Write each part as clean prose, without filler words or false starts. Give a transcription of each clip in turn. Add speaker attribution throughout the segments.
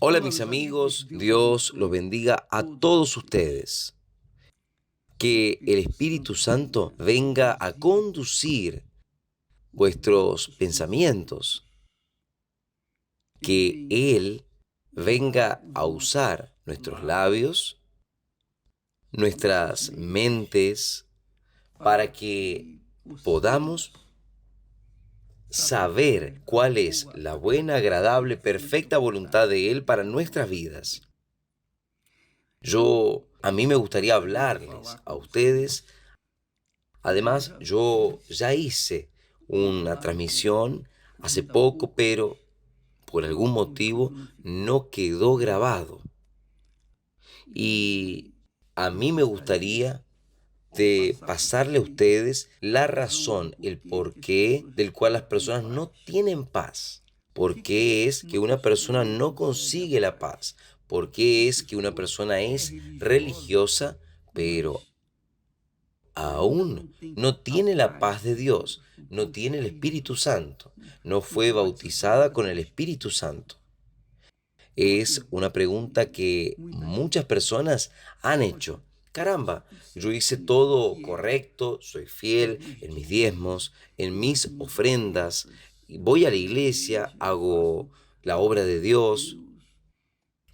Speaker 1: Hola mis amigos, Dios los bendiga a todos ustedes. Que el Espíritu Santo venga a conducir vuestros pensamientos. Que Él venga a usar nuestros labios, nuestras mentes, para que podamos saber cuál es la buena, agradable, perfecta voluntad de Él para nuestras vidas. A mí me gustaría hablarles a ustedes. Además, yo ya hice una transmisión hace poco, pero por algún motivo no quedó grabado. Y a mí me gustaría de pasarle a ustedes la razón, el porqué del cual las personas no tienen paz. ¿Por qué es que una persona no consigue la paz? ¿Por qué es que una persona es religiosa, pero aún no tiene la paz de Dios, no tiene el Espíritu Santo, no fue bautizada con el Espíritu Santo? Es una pregunta que muchas personas han hecho. Caramba, yo hice todo correcto, soy fiel en mis diezmos, en mis ofrendas, voy a la iglesia, hago la obra de Dios,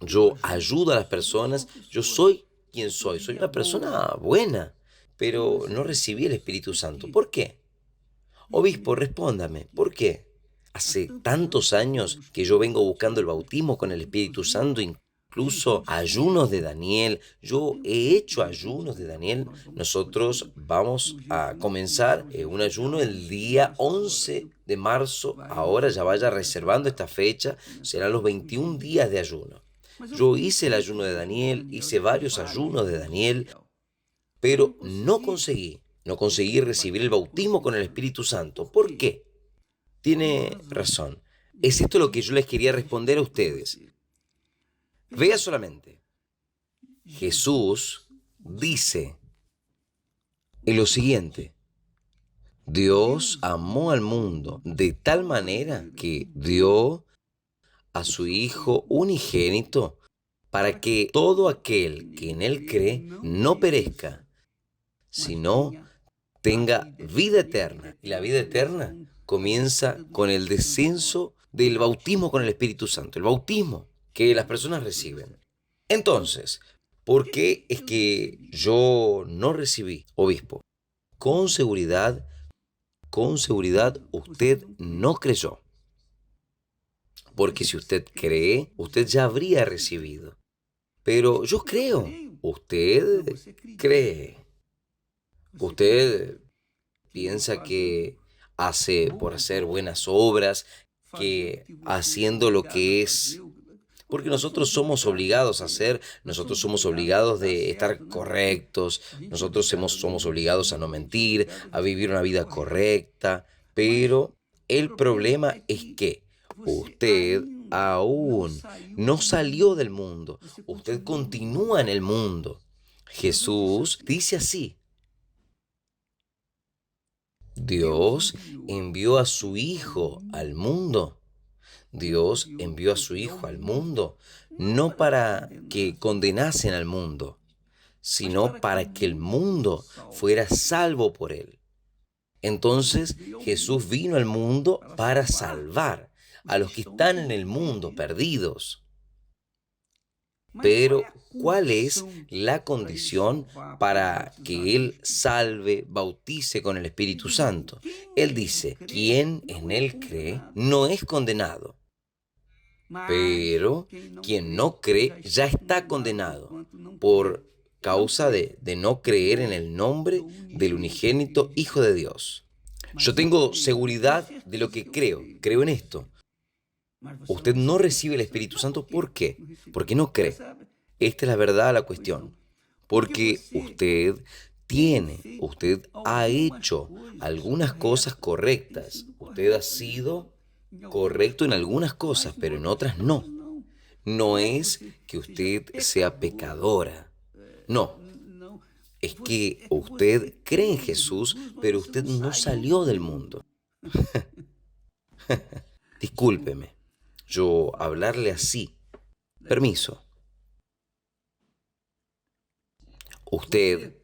Speaker 1: yo ayudo a las personas, yo soy quien soy una persona buena, pero no recibí el Espíritu Santo. ¿Por qué? Obispo, respóndame, ¿por qué? Hace tantos años que yo vengo buscando el bautismo con el Espíritu Santo, incluso ayunos de Daniel. Yo he hecho ayunos de Daniel. Nosotros vamos a comenzar un ayuno el día 11 de marzo. Ahora ya vaya reservando esta fecha. Serán los 21 días de ayuno. Yo hice el ayuno de Daniel, hice varios ayunos de Daniel, pero no conseguí recibir el bautismo con el Espíritu Santo. ¿Por qué? Tiene razón. Es esto lo que yo les quería responder a ustedes. Vea solamente. Jesús dice en lo siguiente: Dios amó al mundo de tal manera que dio a su Hijo unigénito para que todo aquel que en Él cree no perezca, sino tenga vida eterna. Y la vida eterna comienza con el descenso del bautismo con el Espíritu Santo, el bautismo que las personas reciben. Entonces, ¿por qué es que yo no recibí, obispo? Con seguridad, usted no creyó. Porque si usted cree, usted ya habría recibido. Pero yo creo, usted cree. Usted piensa que hace por hacer buenas obras, que haciendo lo que es, porque nosotros somos obligados a hacer, nosotros somos obligados de estar correctos, nosotros somos obligados a no mentir, a vivir una vida correcta, pero el problema es que usted aún no salió del mundo, usted continúa en el mundo. Jesús dice así: Dios envió a su Hijo al mundo. Dios envió a su Hijo al mundo no para que condenasen al mundo, sino para que el mundo fuera salvo por él. Entonces Jesús vino al mundo para salvar a los que están en el mundo perdidos. Pero, ¿cuál es la condición para que Él salve, bautice con el Espíritu Santo? Él dice: quien en Él cree no es condenado, pero quien no cree ya está condenado por causa de no creer en el nombre del unigénito Hijo de Dios. Yo tengo seguridad de lo que creo en esto. Usted no recibe el Espíritu Santo, ¿por qué? Porque no cree. Esta es la verdad de la cuestión. Porque usted ha hecho algunas cosas correctas. Usted ha sido correcto en algunas cosas, pero en otras no. No es que usted sea pecadora. No. Es que usted cree en Jesús, pero usted no salió del mundo. Discúlpeme, yo hablarle así, Permiso, usted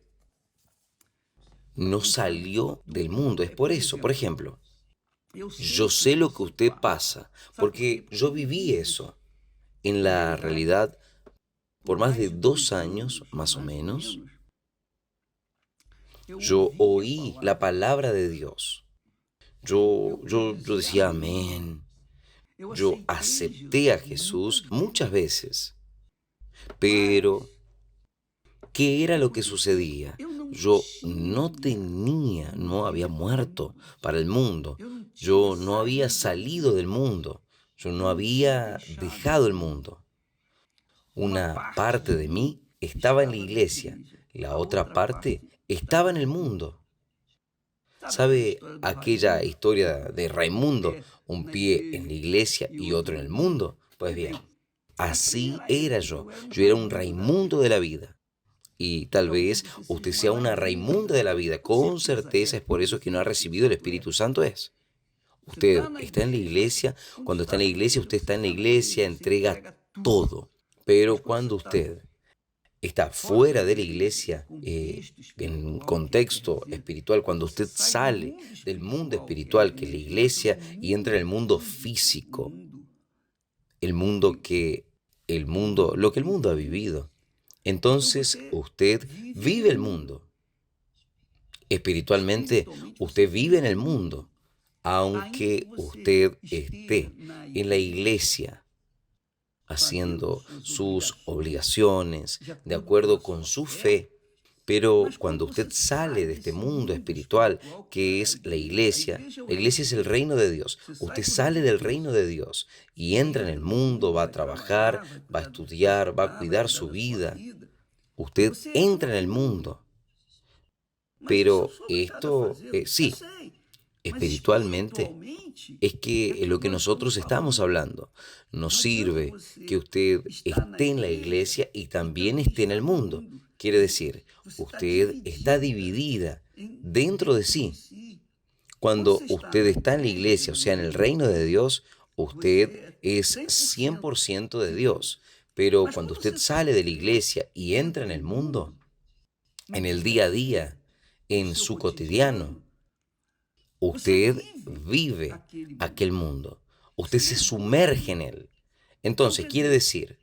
Speaker 1: no salió del mundo. Es por eso, por ejemplo, yo sé lo que usted pasa, porque yo viví eso. En la realidad, por más de 2 años, más o menos, yo oí la palabra de Dios. Yo decía amén. Yo acepté a Jesús muchas veces, pero ¿qué era lo que sucedía? Yo no había muerto para el mundo. Yo no había salido del mundo. Yo no había dejado el mundo. Una parte de mí estaba en la iglesia, la otra parte estaba en el mundo. ¿Sabe aquella historia de Raimundo? Un pie en la iglesia y otro en el mundo. Pues bien, así era yo. Yo era un Raimundo de la vida. Y tal vez usted sea una Raimunda de la vida. Con certeza es por eso que no ha recibido el Espíritu Santo es. Usted está en la iglesia. Cuando está en la iglesia, usted está en la iglesia, entrega todo. Pero cuando usted está fuera de la iglesia, en contexto espiritual, cuando usted sale del mundo espiritual, que es la iglesia, y entra en el mundo físico, el mundo lo que el mundo ha vivido, entonces usted vive el mundo. Espiritualmente, usted vive en el mundo, aunque usted esté en la iglesia haciendo sus obligaciones de acuerdo con su fe. Pero cuando usted sale de este mundo espiritual que es la iglesia es el reino de Dios. Usted sale del reino de Dios y entra en el mundo, va a trabajar, va a estudiar, va a cuidar su vida. Usted entra en el mundo. Pero esto, sí, espiritualmente, es que lo que nosotros estamos hablando nos sirve que usted esté en la iglesia y también esté en el mundo. Quiere decir, usted está dividida dentro de sí. Cuando usted está en la iglesia, o sea, en el reino de Dios, usted es 100% de Dios. Pero cuando usted sale de la iglesia y entra en el mundo, en el día a día, en su cotidiano, usted vive aquel mundo. Usted se sumerge en él. Entonces, quiere decir,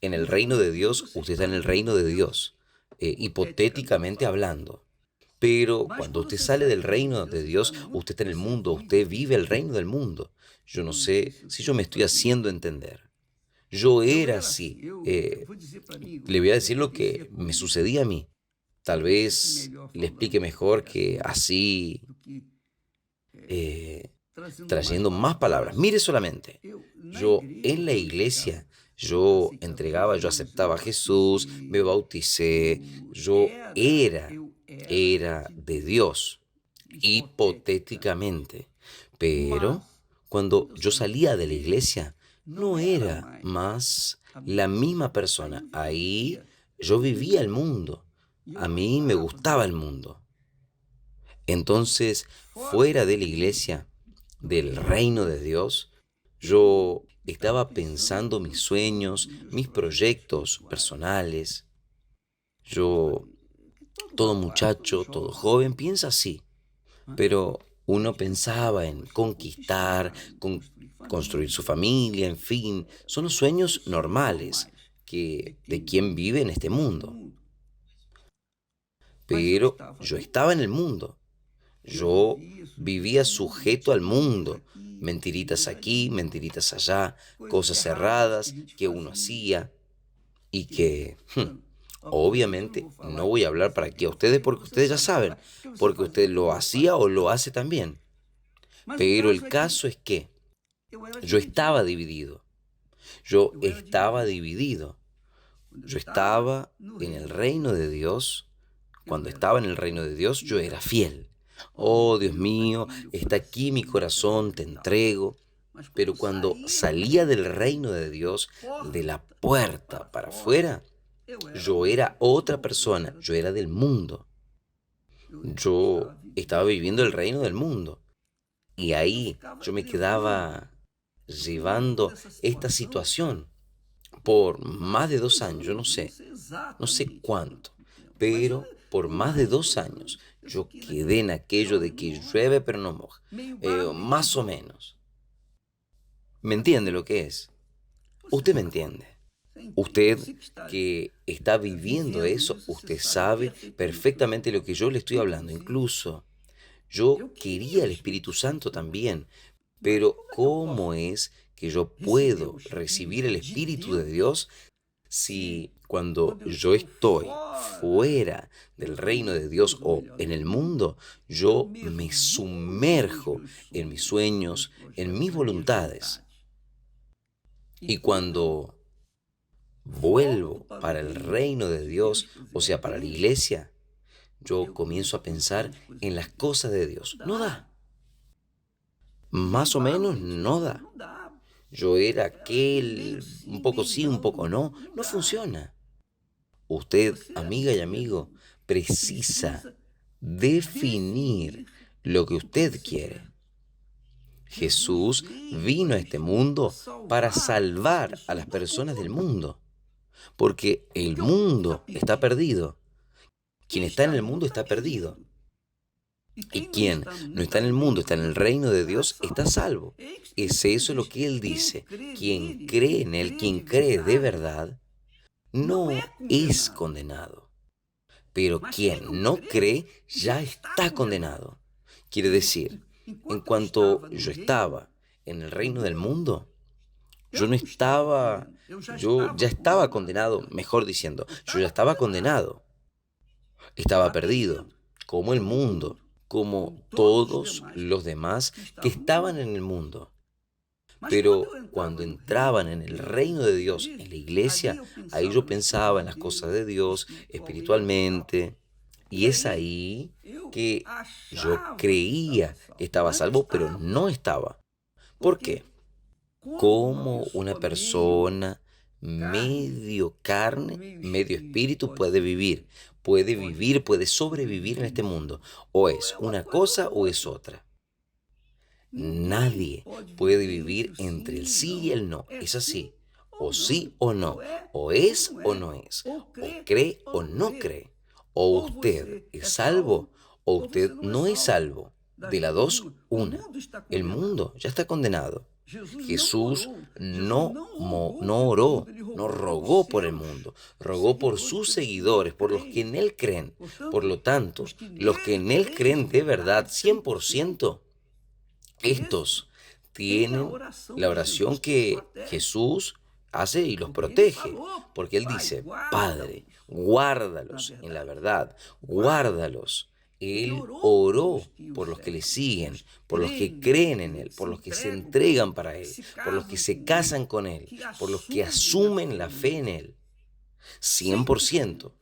Speaker 1: en el reino de Dios, usted está en el reino de Dios, hipotéticamente hablando. Pero cuando usted sale del reino de Dios, usted está en el mundo, usted vive el reino del mundo. Yo no sé si yo me estoy haciendo entender. Yo era así. Le voy a decir lo que me sucedía a mí. Tal vez le explique mejor que así, eh, trayendo más palabras. Mire solamente, yo en la iglesia, yo entregaba, yo aceptaba a Jesús, me bauticé, yo era de Dios, hipotéticamente. Pero cuando yo salía de la iglesia, no era más la misma persona. Ahí yo vivía el mundo. A mí me gustaba el mundo. Entonces, fuera de la iglesia, del reino de Dios, yo estaba pensando mis sueños, mis proyectos personales. Yo, todo muchacho, todo joven piensa así, pero uno pensaba en conquistar, construir su familia, en fin, son los sueños normales que de quien vive en este mundo. Pero yo estaba en el mundo. Yo vivía sujeto al mundo, mentiritas aquí, mentiritas allá, cosas cerradas que uno hacía y que, obviamente, no voy a hablar para aquí a ustedes porque ustedes ya saben, porque usted lo hacía o lo hace también. Pero el caso es que yo estaba dividido, yo estaba dividido, yo estaba en el reino de Dios. Cuando estaba en el reino de Dios, yo era fiel. Oh, Dios mío, está aquí mi corazón, te entrego. Pero cuando salía del reino de Dios, de la puerta para afuera, yo era otra persona, yo era del mundo. Yo estaba viviendo el reino del mundo. Y ahí yo me quedaba llevando esta situación. por más de 2 años, yo no sé cuánto, pero por más de 2 años yo quedé en aquello de que llueve pero no moja, más o menos. ¿Me entiende lo que es? Usted me entiende. Usted que está viviendo eso, usted sabe perfectamente lo que yo le estoy hablando. Incluso yo quería el Espíritu Santo también, pero ¿cómo es que yo puedo recibir el Espíritu de Dios si cuando yo estoy fuera del reino de Dios o en el mundo, yo me sumerjo en mis sueños, en mis voluntades? Y cuando vuelvo para el reino de Dios, o sea, para la iglesia, yo comienzo a pensar en las cosas de Dios. No da. Más o menos no da. Yo era aquel, un poco sí, un poco no. No funciona. Usted, amiga y amigo, precisa definir lo que usted quiere. Jesús vino a este mundo para salvar a las personas del mundo, porque el mundo está perdido. Quien está en el mundo está perdido. Y quien no está en el mundo, está en el reino de Dios, está salvo. Es eso lo que Él dice. Quien cree en Él, quien cree de verdad, no es condenado. Pero quien no cree ya está condenado. Quiere decir, en cuanto yo estaba en el reino del mundo, yo no estaba, yo ya estaba condenado, mejor diciendo, yo ya estaba condenado. Estaba perdido, como el mundo, como todos los demás que estaban en el mundo. Pero cuando entraban en el reino de Dios, en la iglesia, ahí yo pensaba en las cosas de Dios espiritualmente. Y es ahí que yo creía que estaba salvo, pero no estaba. ¿Por qué? ¿Cómo una persona medio carne, medio espíritu puede vivir? Puede vivir, puede sobrevivir en este mundo. O es una cosa o es otra. Nadie puede vivir entre el sí y el no. Es así. O sí o no. O es o no es. O cree o no cree. O usted es salvo o usted no es salvo. De las dos, una. El mundo ya está condenado. Jesús no oró, no rogó por el mundo, rogó por sus seguidores, por los que en Él creen. Por lo tanto, los que en Él creen de verdad, 100%, estos tienen la oración que Jesús hace y los protege, porque Él dice, Padre, guárdalos en la verdad, guárdalos. Él oró por los que le siguen, por los que creen en Él, por los que se entregan para Él, por los que se casan con Él, por los que asumen la fe en Él. 100%.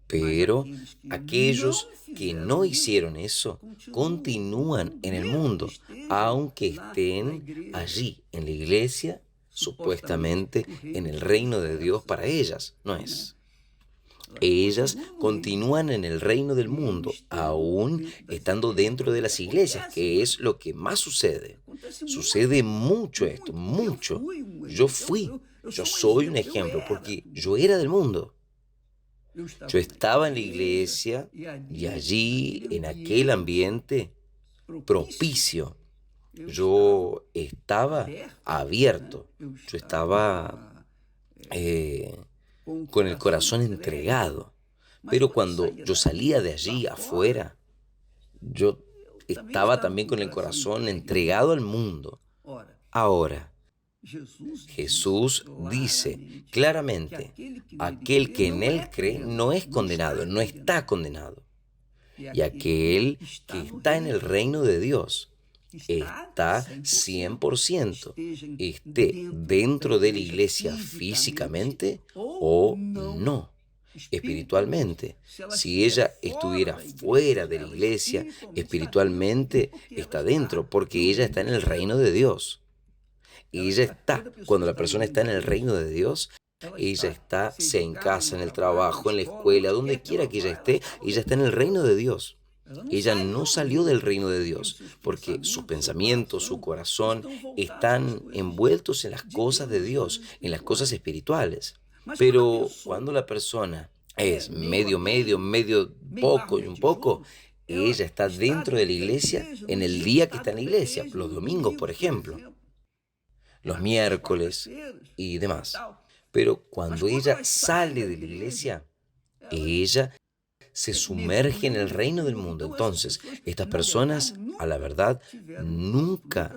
Speaker 1: Pero aquellos que no hicieron eso continúan en el mundo, aunque estén allí en la iglesia, supuestamente en el reino de Dios para ellas. No es. Ellas continúan en el reino del mundo, aún estando dentro de las iglesias, que es lo que más sucede. Sucede mucho esto, mucho. Yo soy un ejemplo, porque yo era del mundo. Yo estaba en la iglesia y allí, en aquel ambiente propicio, yo estaba abierto, yo estaba con el corazón entregado. Pero cuando yo salía de allí afuera, yo estaba también con el corazón entregado al mundo. Ahora, Jesús dice claramente, aquel que en Él cree no es condenado, no está condenado. Y aquel que está en el reino de Dios está 100%, esté dentro de la iglesia físicamente o no, espiritualmente. Si ella estuviera fuera de la iglesia, espiritualmente está dentro, porque ella está en el reino de Dios. Ella está, cuando la persona está en el reino de Dios, ella está, sea en casa, en el trabajo, en la escuela, donde quiera que ella esté en el reino de Dios. Ella no salió del reino de Dios porque sus pensamientos, su corazón están envueltos en las cosas de Dios, en las cosas espirituales. Pero cuando la persona es medio, medio, medio poco y un poco, ella está dentro de la iglesia en el día que está en la iglesia, los domingos, por ejemplo, los miércoles y demás. Pero cuando ella sale de la iglesia, ella se sumerge en el reino del mundo. Entonces, estas personas, a la verdad, nunca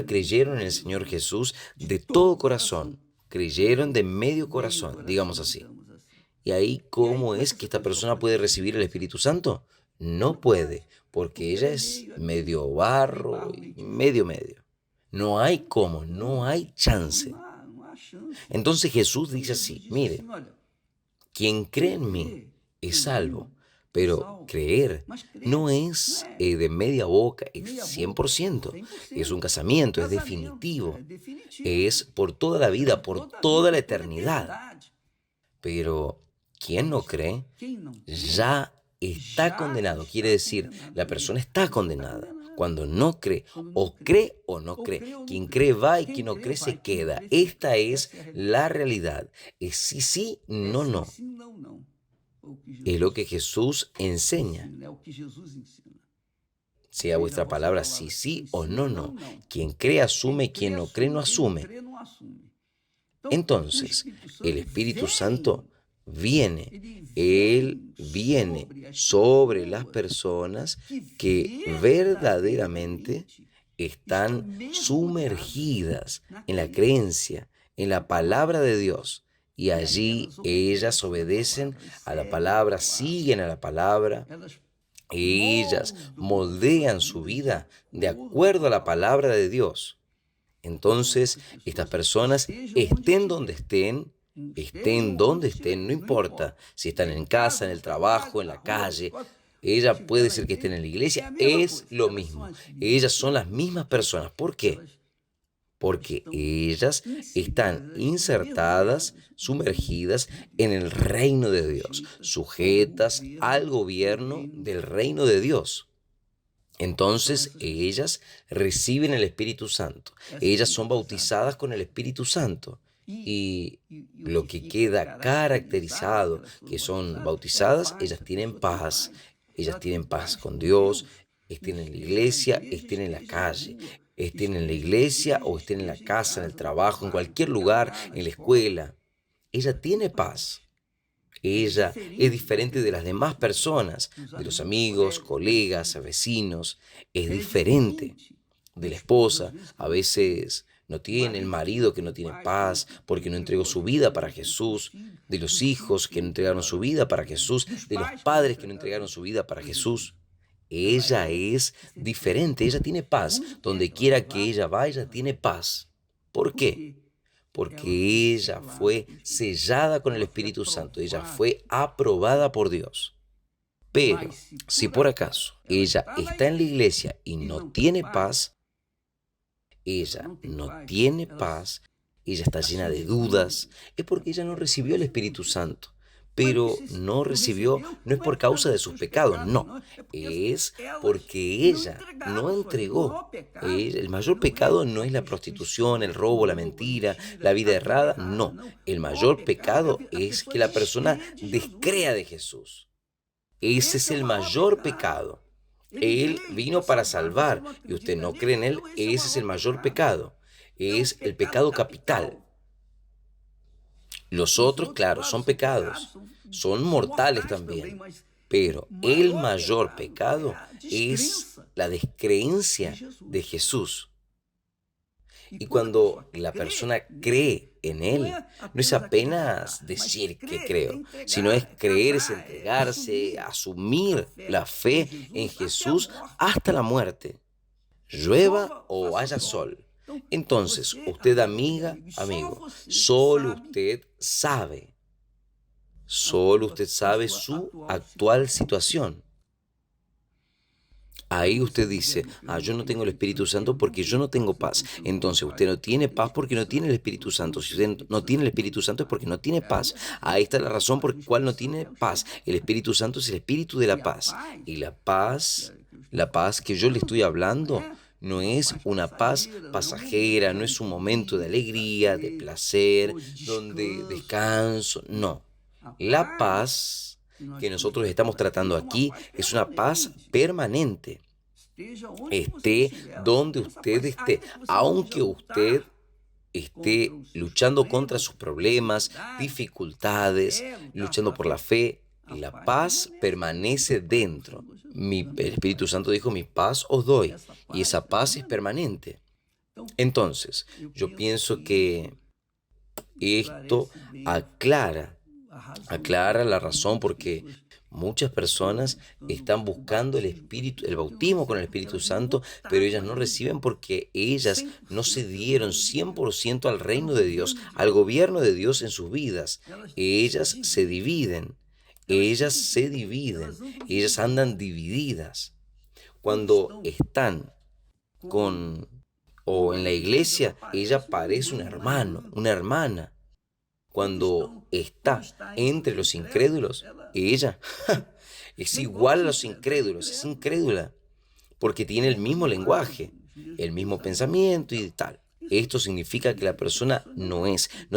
Speaker 1: creyeron en el Señor Jesús de todo corazón. Creyeron de medio corazón, digamos así. Y ahí, ¿cómo es que esta persona puede recibir el Espíritu Santo? No puede, porque ella es medio barro y medio medio. No hay cómo, no hay chance. Entonces Jesús dice así, mire, quien cree en mí es salvo, pero creer no es de media boca, es 100%, es un casamiento, es definitivo, es por toda la vida, por toda la eternidad. Pero quien no cree ya está condenado, quiere decir, la persona está condenada. Cuando no cree o no cree. Quien cree va y quien no cree se queda. Esta es la realidad. Es sí, sí, no, no. Es lo que Jesús enseña. Sea vuestra palabra sí, sí o no, no. Quien cree asume, quien no cree no asume. Entonces, el Espíritu Santo Él viene sobre las personas que verdaderamente están sumergidas en la creencia, en la palabra de Dios. Y allí ellas obedecen a la palabra, siguen a la palabra, ellas moldean su vida de acuerdo a la palabra de Dios. Entonces, estas personas, estén donde estén, no importa si están en casa, en el trabajo, en la calle, ella puede ser que estén en la iglesia, es lo mismo. Ellas son las mismas personas. ¿Por qué? Porque ellas están insertadas, sumergidas en el reino de Dios, sujetas al gobierno del reino de Dios. Entonces ellas reciben el Espíritu Santo. Ellas son bautizadas con el Espíritu Santo. Y lo que queda caracterizado, que son bautizadas, ellas tienen paz. Ellas tienen paz con Dios, estén en la iglesia, estén en la calle, estén en la iglesia o estén en la casa, en el trabajo, en cualquier lugar, en la escuela. Ella tiene paz. Ella es diferente de las demás personas, de los amigos, colegas, vecinos. Es diferente de la esposa. A veces no tiene el marido que no tiene paz porque no entregó su vida para Jesús. De los hijos que no entregaron su vida para Jesús. De los padres que no entregaron su vida para Jesús. Ella es diferente. Ella tiene paz. Donde quiera que ella vaya, tiene paz. ¿Por qué? Porque ella fue sellada con el Espíritu Santo, ella fue aprobada por Dios. Pero si por acaso ella está en la iglesia y no tiene paz, ella está llena de dudas, es porque ella no recibió el Espíritu Santo. Pero no recibió, no es por causa de sus pecados, no, es porque ella no entregó. El mayor pecado no es la prostitución, el robo, la mentira, la vida errada, no. El mayor pecado es que la persona descrea de Jesús. Ese es el mayor pecado. Él vino para salvar y usted no cree en Él, ese es el mayor pecado. Es el pecado capital. Los otros, claro, son pecados, son mortales también, pero el mayor pecado es la descreencia de Jesús. Y cuando la persona cree en Él, no es apenas decir que creo, sino es creer, es entregarse, asumir la fe en Jesús hasta la muerte, llueva o haya sol. Entonces, usted amiga, amigo, solo usted sabe su actual situación. Ahí usted dice, yo no tengo el Espíritu Santo porque yo no tengo paz. Entonces usted no tiene paz porque no tiene el Espíritu Santo. Si usted no tiene el Espíritu Santo es porque no tiene paz. Ahí está la razón por la cual no tiene paz. El Espíritu Santo es el Espíritu de la paz. Y la paz que yo le estoy hablando, no es una paz pasajera, no es un momento de alegría, de placer, donde descanso. No. La paz que nosotros estamos tratando aquí es una paz permanente. Esté donde usted esté, aunque usted esté luchando contra sus problemas, dificultades, luchando por la fe, la paz permanece dentro. El Espíritu Santo dijo, mi paz os doy, y esa paz es permanente. Entonces, yo pienso que esto aclara la razón porque muchas personas están buscando el Espíritu, el bautismo con el Espíritu Santo, pero ellas no reciben porque ellas no se dieron 100% al reino de Dios, al gobierno de Dios en sus vidas. Ellas se dividen, ellas andan divididas. Cuando están con o en la iglesia, ella parece un hermano, una hermana. Cuando está entre los incrédulos, ella es igual a los incrédulos, es incrédula, porque tiene el mismo lenguaje, el mismo pensamiento y tal. Esto significa que la persona no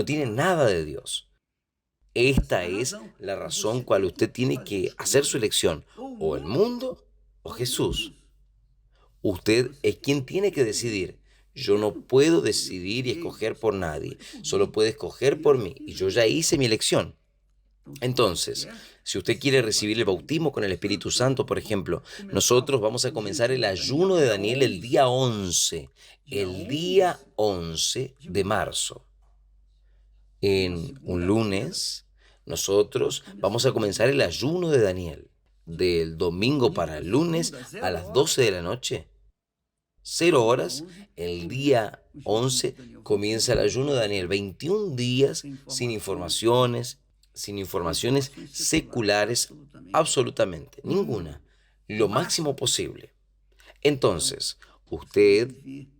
Speaker 1: tiene nada de Dios. Esta es la razón cual usted tiene que hacer su elección, o el mundo o Jesús. Usted es quien tiene que decidir. Yo no puedo decidir y escoger por nadie, solo puede escoger por mí, y yo ya hice mi elección. Entonces, si usted quiere recibir el bautismo con el Espíritu Santo, por ejemplo, nosotros vamos a comenzar el ayuno de Daniel el día 11 de marzo. En un lunes, nosotros vamos a comenzar el ayuno de Daniel, del domingo para el lunes a las 12 de la noche. 0 horas, el día 11 comienza el ayuno de Daniel, 21 días sin informaciones seculares, absolutamente ninguna, lo máximo posible. Entonces, usted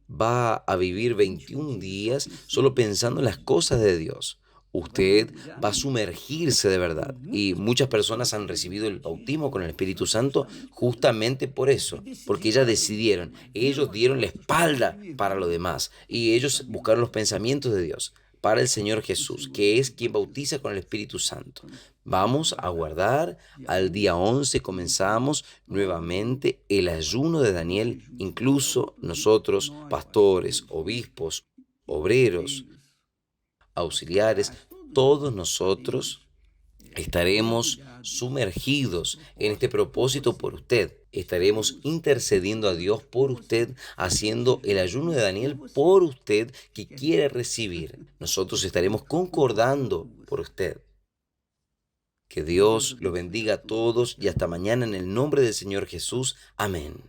Speaker 1: va a vivir 21 días solo pensando en las cosas de Dios. Usted va a sumergirse de verdad. Y muchas personas han recibido el bautismo con el Espíritu Santo justamente por eso, porque ellos dieron la espalda para lo demás y ellos buscaron los pensamientos de Dios para el Señor Jesús, que es quien bautiza con el Espíritu Santo. Vamos a guardar, al día 11 comenzamos nuevamente el ayuno de Daniel, incluso nosotros, pastores, obispos, obreros, auxiliares, todos nosotros estaremos sumergidos en este propósito por usted. Estaremos intercediendo a Dios por usted, haciendo el ayuno de Daniel por usted que quiere recibir. Nosotros estaremos concordando por usted. Que Dios los bendiga a todos y hasta mañana en el nombre del Señor Jesús. Amén.